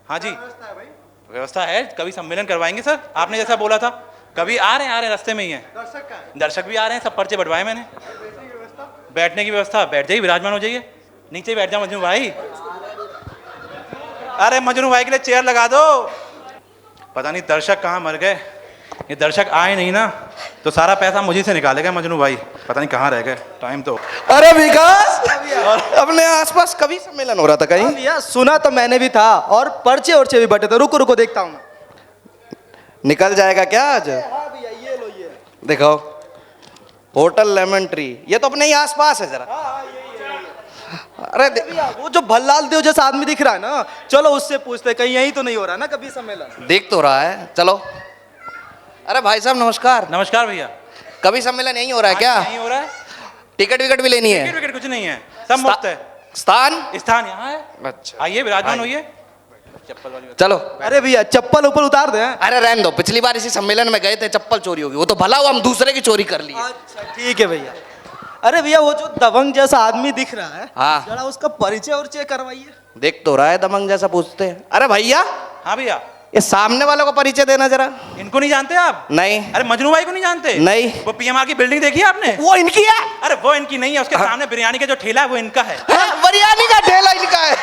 हाँ जी, व्यवस्था है, कभी सम्मेलन करवाएंगे सर, आपने जैसा बोला था। कभी आ रहे हैं रास्ते में ही हैं। दर्शक भी आ रहे हैं, सब पर्चे बंटवाए मैंने। बैठने की व्यवस्था, बैठ जाइए, विराजमान हो जाइए, नीचे बैठ जाओ मजनू भाई। अरे मजनू भाई के लिए चेयर लगा दो। पता नहीं दर्शक कहाँ मर गए, ये दर्शक आए नहीं ना तो सारा पैसा मुझे से निकालेगा मजनू भाई, पता नहीं कहाँ रह गए। टाइम तो अरे विकास, अपने आसपास कभी सम्मेलन हो रहा था कहीं? भैया सुना तो मैंने भी था, और पर्चे वर्चे भी बटे थे। रुको रुको देखता हूँ। निकल जाएगा क्या आज? हाँ भैया, ये लो ये। दिखाओ, होटल लेमन ट्री, ये तो अपने ही आसपास है जरा। अरे भैया वो जो भल्लाल देव जैसा आदमी दिख रहा है ना, चलो उससे पूछते कहीं यही तो नहीं हो रहा ना कभी सम्मेलन। देख तो रहा है, चलो। अरे भाई साहब नमस्कार। नमस्कार भैया। कभी सम्मेलन यही हो रहा है क्या? नहीं हो रहा है, टिकट विकट भी लेनी है? टिकट विकेट कुछ नहीं है, सब मुफ्त है। स्थान यहाँ है, अच्छा, आइए विराजमान होइए। चप्पल वाली चलो। अरे भैया चप्पल ऊपर उतार दे। अरे रहने दो, पिछली बार इसी सम्मेलन में गए थे, चप्पल चोरी होगी, वो तो भला हुआ हम दूसरे की चोरी कर लिए। अच्छा ठीक है भैया। अरे भैया वो जो दबंग जैसा आदमी दिख रहा है, हाँ। जरा उसका परिचय और चेक करवाइए। देख तो रहा है, दबंग जैसा पूछते हैं। अरे भैया, हाँ भैया, ये सामने वालों को परिचय देना जरा। इनको नहीं जानते आप? नहीं। अरे मजनू भाई को नहीं जानते? नहीं। वो पीएमआर की बिल्डिंग देखी है आपने? वो इनकी है। अरे वो इनकी नहीं है, उसके सामने बिरयानी का जो ठेला है वो इनका है। बिरयानी का ठेला इनका है?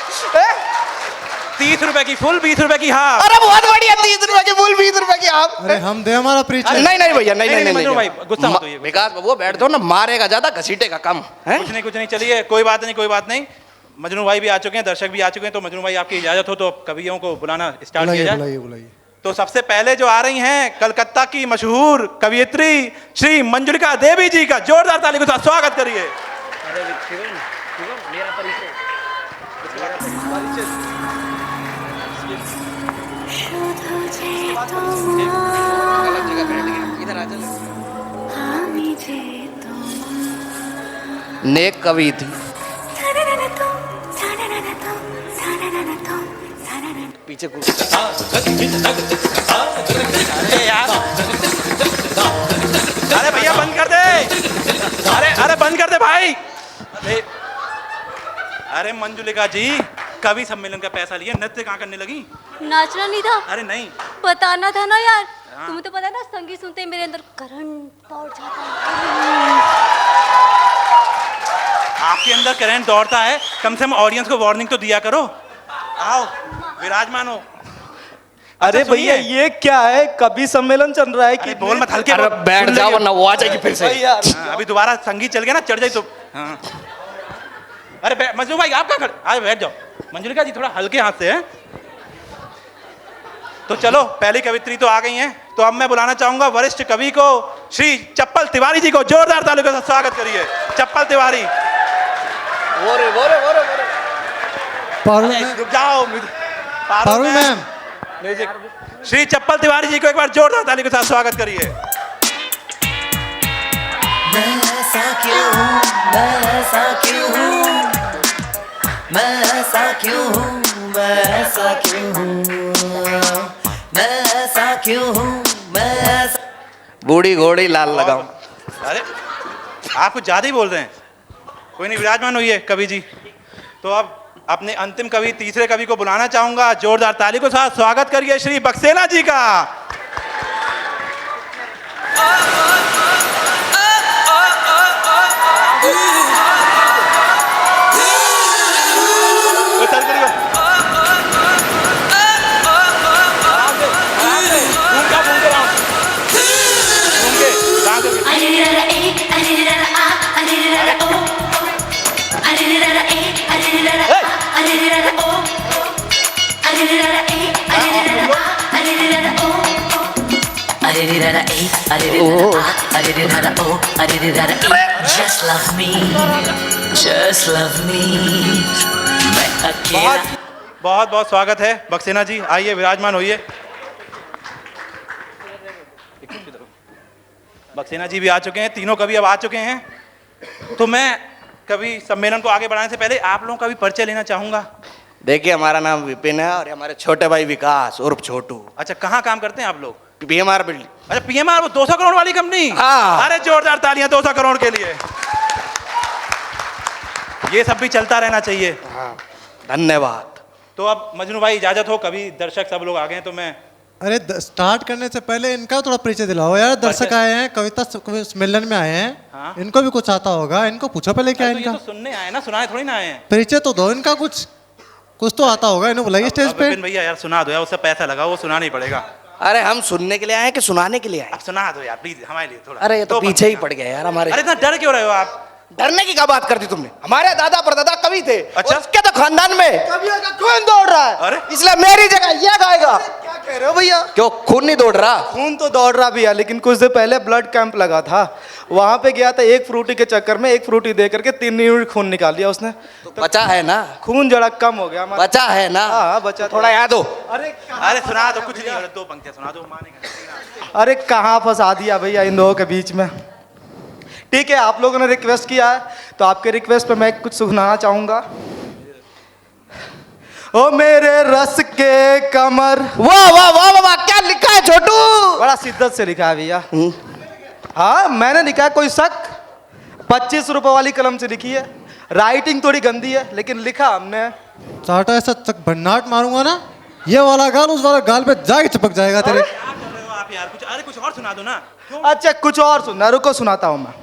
30 रुपए की फुल, 20 रुपए की हाफ। अरे बहुत बढ़िया, 30 रुपए की फुल, 20 रुपए की हाफ। अरे हम दे हमारा परिचय। नहीं नहीं भैया, नहीं नहीं मजनू भाई गुस्सा मत होइए। विकास बाबू बैठ दो ना, मारेगा ज्यादा घसीटेगा कम है। कुछ नहीं, चलिए कोई बात नहीं, कोई बात नहीं। मजनू भाई भी आ चुके हैं, दर्शक भी आ चुके हैं, तो मजनू भाई आपकी इजाजत हो तो कवियों को बुलाना स्टार्ट किया जाए। बुलाइए बुलाइए। तो सबसे पहले जो आ रही हैं कलकत्ता की मशहूर कवियत्री श्री मंजुलिका देवी जी का जोरदार ताली के साथ स्वागत करिए। नेक कवि थी, पीछे अरे यार, अरे भैया बंद कर दे, अरे बंद कर दे भाई। अरे मंजुलिका जी, कवि सम्मेलन का पैसा लिए नृत्य कहाँ करने लगी? नाचना नहीं था? अरे नहीं, बताना था ना यार। हाँ। तुम्हें तो पता है ना, संगीत सुनते ही मेरे अंदर करंट दौड़ जाता है। आपके अंदर करंट दौड़ता है, कम से कम ऑडियंस को वार्निंग तो दिया करो। आओ विराजमान हो। अरे भैया ये क्या है, कभी सम्मेलन चल रहा है कि बोल मत, हल्के अरे बैठ जाओ वरना वो आ जाएगी फिर से। यार अभी दोबारा संगीत चल गया ना, चढ़ जाए तो। हाँ। अरे मजनू भाई आप क्या खड़े, आज बैठ जाओ। मंजुलिका जी थोड़ा हल्के हाथ से हैं। तो चलो पहली कवित्री तो आ गई हैं, तो अब मैं बुलाना चाहूंगा वरिष्ठ कवि को, श्री चप्पल तिवारी जी को। जोरदार तालियों के साथ स्वागत करिए चप्पल तिवारी। बोरे बोरे बोरे बोरे। रुक जाओ पारुल मैम। श्री चप्पल तिवारी जी को एक बार जोरदार तालियों के साथ स्वागत करिए। मैं ऐसा क्यों हूँ, मैं ऐसा क्यों हूँ, मैं ऐसा क्यों हूँ, मैं ऐसा क्यों हूँ, मैं ऐसा क्यों हूँ, मैं ऐसा। बूढ़ी घोड़ी लाल लगाओ। अरे आप कुछ ज्यादा ही बोल रहे हैं। कोई नहीं, विराजमान हुई है कवि जी। तो अब अपने अंतिम कवि, तीसरे कवि को बुलाना चाहूंगा। जोरदार ताली के साथ स्वागत करिए श्री बक्सेना जी का। Just love me, just love me. मैं अकेला। बहुत बहुत स्वागत है बक्सेना जी, आइए विराजमान होइए। बक्सेना जी भी आ चुके हैं, तीनों कवि अब आ चुके हैं। तो मैं कवि सम्मेलन को आगे बढ़ाने से पहले आप लोगों का भी परिचय लेना चाहूंगा। देखिए हमारा नाम विपिन है और हमारे छोटे भाई विकास उर्फ छोटू। अच्छा, कहाँ काम करते हैं आप लोग? BMR building. अच्छा पीएमआर, वो 200 करोड़ वाली कंपनी। हाँ। अरे जोरदार तालियां 200 करोड़ के लिए। ये सब भी चलता रहना चाहिए। हाँ, धन्यवाद। तो अब मजनू भाई इजाजत हो, कभी दर्शक सब लोग आ गए हैं तो मैं अरे स्टार्ट करने से पहले इनका थोड़ा परिचय दिलाओ यार। दर्शक आए हैं, कविता सम्मेलन में आए हैं। हाँ। इनको भी कुछ आता होगा, इनको पूछो पहले क्या तो ये इनका तो सुनने आए ना, सुनाए थोड़ी ना आए हैं। परिचय तो दो इनका, कुछ तो आता होगा। इन्हें बुलाइए स्टेज अब पे। विपिन भैया यार सुना दो यार, उससे पैसा लगा, वो सुनाना ही पड़ेगा। अरे हम सुनने के लिए आए हैं कि सुनाने के लिए आए? अब सुना दो यार प्लीज हमारे लिए थोड़ा। अरे ये तो दो पीछे ही पंक्तियां। पड़ गया यार हमारे। अरे इतना डर क्यों रहे हो आप? डरने की क्या बात कर दी तुमने? हमारे दादा परदादा कवि थे। अच्छा। उसके तो खानदान में कवियों का खून दौड़ रहा है। अरे। इसलिए मेरी जगह ये गाएगा। क्या कह रहे हो भैया? क्यों खून नहीं दौड़ रहा? खून तो दौड़ रहा भी है, लेकिन कुछ दिन पहले ब्लड कैंप लगा था, वहां पे गया था। एक फ्रूटी के चक्कर में एक फ्रूटी दे करके 3 यूनिट खून निकाल दिया उसने। तो बचा है ना? खून जरा कम हो गया हमारा। बचा है ना? हाँ, बचा। थोड़ा याद हो। अरे सुना दो, कुछ नहीं हो रहा, 2 पंक्तियां सुना दो, मानेगा। अरे कहाँ फंसा दिया भैया इन दोनों के बीच में। ठीक है, आप लोगों ने रिक्वेस्ट किया है तो आपके रिक्वेस्ट पे मैं कुछ सुनाना चाहूंगा। ओ मेरे रस के कमर। वाह वाह वाह वाह वाह, क्या लिखा है छोटू? बड़ा शिद्दत से लिखा है भैया। हाँ मैंने लिखा है, कोई शक? 25 रुपए वाली कलम से लिखी है। राइटिंग थोड़ी गंदी है लेकिन लिखा हमने। चाटा ऐसा भन्नाट मारूंगा ना, ये वाला गाल उस वाला गाल पे जाके चिपक जाएगा तेरे। क्या कर रहे हो आप यार? कुछ अरे कुछ और सुना दो ना। क्यों? अच्छा कुछ और सुनना, रुको सुनाता हूं मैं।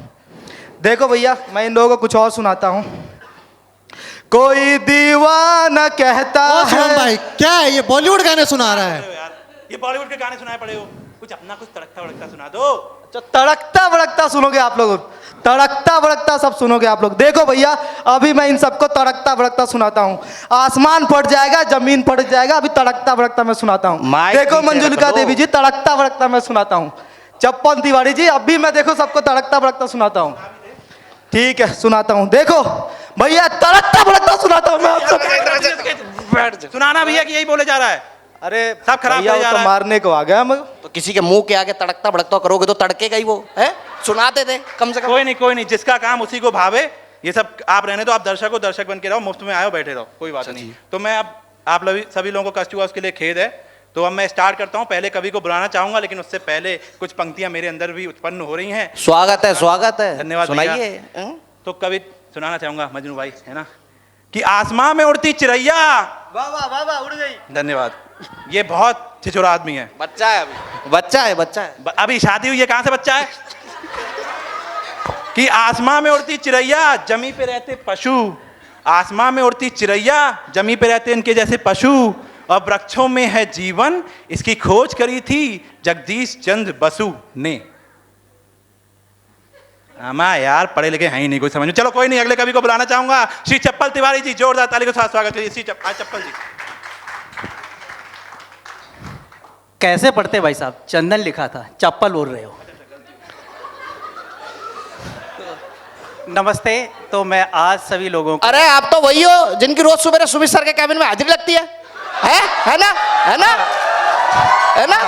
देखो भैया, मैं इन लोगों को कुछ और सुनाता हूं। कोई दीवाना कहता और सुमन है। भाई क्या है ये, बॉलीवुड गाने सुना रहा है? रहे हो यार, ये बॉलीवुड के गाने सुनाए पड़े हो, कुछ अपना कुछ तड़कता भड़कता सुना दो। अच्छा, तड़कता भड़कता सुनोगे आप लोग? तड़कता भड़कता सब सुनोगे आप लोग? देखो भैया, अभी मैं इन सबको तड़कता भड़कता सुनाता हूँ। आसमान फट जाएगा, जमीन फट जाएगा, अभी तड़कता भड़कता मैं सुनाता हूँ। माइक देखो पीछे मंजुलिका रख दो। देवी जी, तड़कता भड़कता मैं सुनाता हूँ। चप्पन तिवारी जी, अभी मैं देखो सबको तड़कता भड़कता सुनाता हूँ। ठीक है सुनाता हूँ। देखो भैया, तड़कता भड़कता सुनाता हूँ मैं आप सबको। सुनाना भैया कि यही बोले जा रहा है। अरे सब खराब भैया, करे वो जा तो रहा है। मारने को आ गया मैं। तो किसी के मुंह के आगे तड़कता भड़कता करोगे तो तड़केगा ही वो है। सुनाते थे कम से कम। कोई नहीं, जिसका काम उसी को भावे। ये सब आप रहने दो, आप दर्शक हो, दर्शक बन के रहो, मुफ्त में आयो, बैठे रहो, कोई बात नहीं। तो मैं अब आप सभी लोगों को कष्ट हुआ उसके लिए खेद है। तो अब मैं स्टार्ट करता हूँ। पहले कवि को बुलाना चाहूंगा, लेकिन उससे पहले कुछ पंक्तियां मेरे अंदर भी उत्पन्न हो रही हैं। स्वागत है, स्वागत है। धन्यवाद सुनाइए। भैया। तो कवि सुनाना चाहूंगा मजनू भाई, है ना, कि आसमां में उड़ती चिड़ैया। वाह वाह वाह वाह, उड़ गई। धन्यवाद। ये बहुत छिछोरा आदमी है। बच्चा है अभी, बच्चा है, बच्चा है। अभी शादी हुई है, कहां से बच्चा है? कि आसमां में उड़ती चिड़ैया, जमी पे रहते पशु। आसमां में उड़ती चिड़ैया, जमी पे रहते इनके जैसे पशु। और वृक्षों में है जीवन, इसकी खोज करी थी जगदीश चंद्र बसु ने। हमारा यार पढ़े लिखे हैं ही नहीं, कोई समझ नहीं। चलो कोई नहीं, अगले कवि को बुलाना चाहूंगा। श्री चप्पल तिवारी जी, जोरदार ताली के साथ स्वागत करिए श्री चप्पल जी। कैसे पढ़ते भाई साहब? चंदन लिखा था, चप्पल बोल रहे हो। नमस्ते। तो मैं आज सभी लोगों को, अरे आप तो वही हो जिनकी रोज सुबह सुमित सर के कैबिन में हाजिरी लगती है ना? है ना? है ना?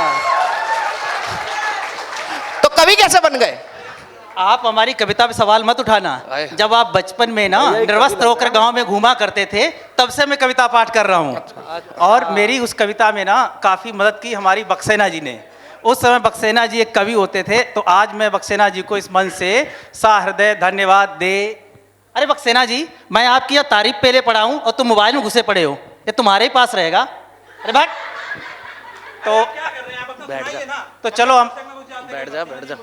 तो कवि कैसे बन गए? आप हमारी कविता पे सवाल मत उठाना। जब आप बचपन में ना निर्वस्त्र होकर गांव में घूमा करते थे, तब से मैं कविता पाठ कर रहा हूँ। और मेरी उस कविता में ना काफ़ी मदद की हमारी बक्सेना जी ने। उस समय बक्सेना जी एक कवि होते थे। तो आज मैं बक्सेना जी को इस मंच से सहृदय धन्यवाद दे। अरे बक्सेना जी, मैं आपकी यह तारीफ पहले पढ़ा हूँ और तुम मोबाइल में घुसे पड़े हो। ये तुम्हारे ही पास रहेगा। अरे भाई, तो बैठ जा, तो चलो हम बैठ जा, बैठ जा।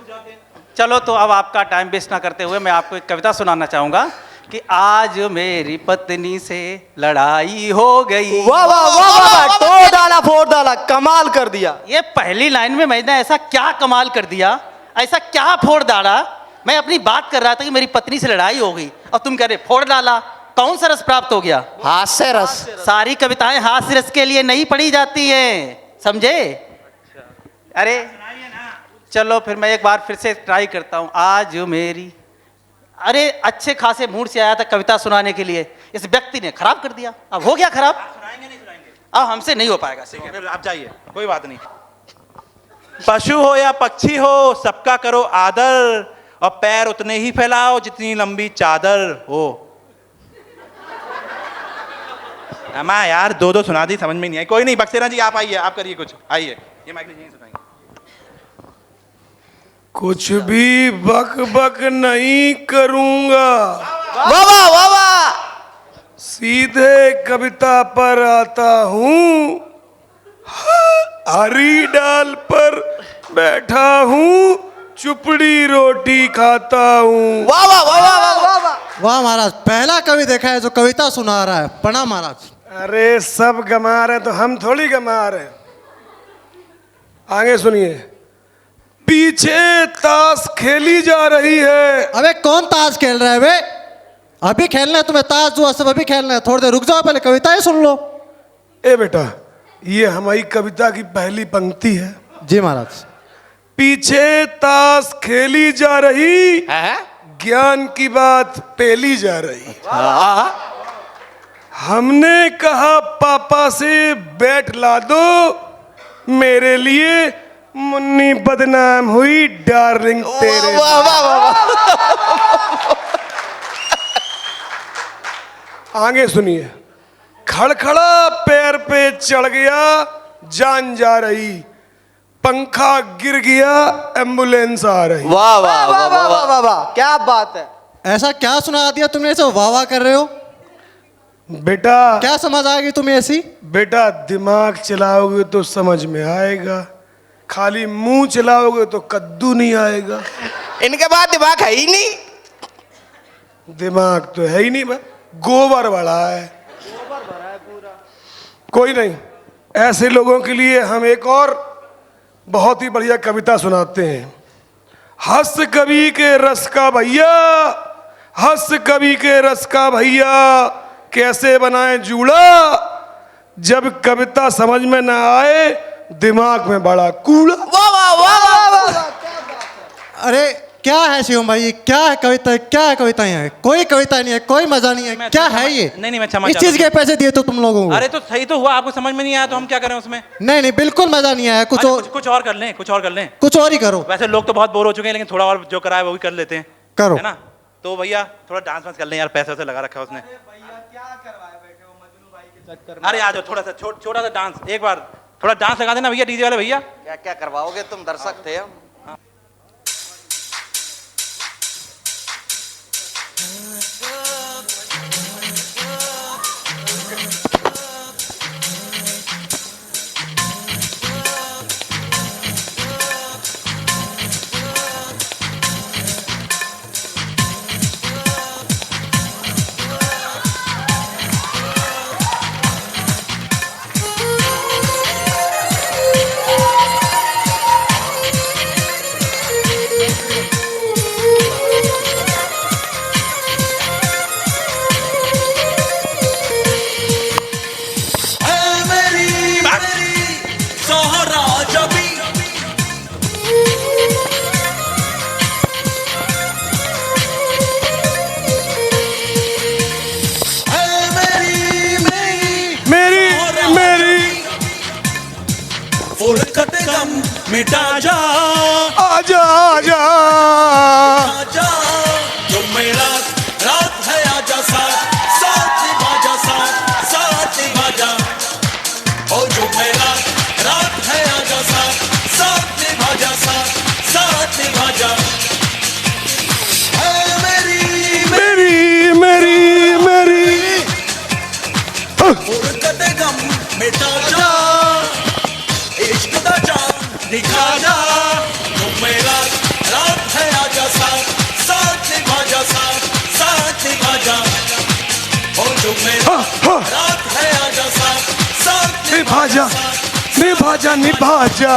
चलो तो अब आपका टाइम वेस्ट ना करते हुए मैं आपको एक कविता सुनाना चाहूंगा कि आज मेरी पत्नी से लड़ाई हो गई। वाह वाह वाह वाह, तोड़ डाला फोड़ डाला, कमाल कर दिया। ये पहली लाइन में मैंने ऐसा क्या कमाल कर दिया, ऐसा क्या फोड़ डाला। मैं अपनी बात कर रहा था कि मेरी पत्नी से लड़ाई हो गई और तुम कह रहे फोड़ डाला। कौन सा रस प्राप्त हो गया? हास्य रस। सारी कविताएं हास्य रस के लिए नहीं पढ़ी जाती हैं, समझे? अरे चलो फिर मैं एक बार फिर से ट्राई करता हूँ। आज मेरी, अरे अच्छे खासे मूड से आया था कविता सुनाने के लिए, इस व्यक्ति ने खराब कर दिया। अब हो गया खराब, अब हमसे नहीं हो पाएगा। आप जाइए, कोई बात नहीं। पशु हो या पक्षी हो, सबका करो आदर, और पैर उतने ही फैलाओ जितनी लंबी चादर हो। यार दो सुना दी, समझ में नहीं आई। कोई नहीं, बक्सेना जी आप आइए, आप करिए कुछ, आइए, ये माइक लीजिए, सुनाइए। कुछ भी बक बक नहीं करूंगा, वाह वाह वाह वाह। सीधे कविता पर आता हूँ। हरी डाल पर बैठा हूँ, चुपड़ी रोटी खाता हूँ। वाह वाह वाह वाह वाह वाह वाह। वाह महाराज, पहला कवि देखा है जो कविता सुना रहा है। प्रणाम महाराज। अरे सब गमा रहे तो हम थोड़ी गमा रहे। आगे सुनिए। पीछे ताश खेली जा रही है। अबे कौन ताश खेल रहा है बे? अभी खेलना है तुम्हें ताश जुआ सब, अभी खेलना है। थोड़ी देर रुक जाओ, पहले कविता ही सुन लो। ए बेटा, ये हमारी कविता की पहली पंक्ति है। जी महाराज। पीछे ताश खेली जा रही, है? ज्ञान की बात पेली जा रही। हाँ। हमने कहा पापा से बैट ला दो, मेरे लिए मुन्नी बदनाम हुई डार्लिंग तेरे। वाह वाह वाह वाह। आगे सुनिए। खड़खड़ा पैर पे चढ़ गया, जान जा रही, पंखा गिर गया, एम्बुलेंस आ रही। वाह वाह वाह वाह वाह वाह वाह, क्या बात है। ऐसा क्या सुना दिया तुमने, ऐसे वाह वाह कर रहे हो? बेटा क्या समझ आएगी तुम्हें ऐसी? बेटा दिमाग चलाओगे तो समझ में आएगा, खाली मुंह चलाओगे तो कद्दू नहीं आएगा। इनके बाद दिमाग है ही नहीं। दिमाग तो है ही नहीं, गोबर बड़ा है। कोई नहीं, ऐसे लोगों के लिए हम एक और बहुत ही बढ़िया कविता सुनाते हैं। हंस कवि के रस का भैया, हंस कवि के रस का भैया, कैसे बनाए जूड़ा, जब कविता समझ में ना आए दिमाग में बड़ा कूड़ा। वाह वाह वाह वाह वाह। अरे क्या है शिवम भाई, क्या है कविता, क्या है कविताएं हैं? कोई कविता नहीं है, कोई मजा नहीं है। क्या है ये? नहीं मैं क्षमा इस चाहता चीज के पैसे दिए तो तुम लोगों को। अरे तो सही तो हुआ, आपको समझ में नहीं आया तो हम क्या करें उसमें? नहीं नहीं, बिल्कुल मजा नहीं आया। कुछ अरे और, कुछ और कर लें, कुछ और कर लें। कुछ और ही करो। वैसे लोग तो बहुत बोर हो चुके हैं, लेकिन थोड़ा और जो कराए वो भी कर लेते हैं। करो। है ना? तो भैया थोड़ा डांस वांस कर लें यार, पैसे वैसे लगा रखा है उसने। अरे आ जाओ, थोड़ा सा छोटा सा डांस, एक बार थोड़ा डांस लगा देना भैया, डीजे वाले भैया। क्या क्या करवाओगे तुम, दर्शक थे हम। मिटा जा, आजा आजा आजा, तुम मेरा रात है, आजा साथ साथ निभाजा, साथ साथ निभाजा, ओ जो मेरा रात है, आजा साथ साथ निभाजा, साथ साथ निभाजा। मेरी मेरी मेरी मेरी फुरकत गम मिटा जा, इश्क दा जान दिखा जा, तुम मेरा रात है, आजा साथ साथ निभाजा, साथ साथ निभाजा, ओ तुम मेरा रात है, आजा साथ साथ निभाजा निभाजा निभाजा।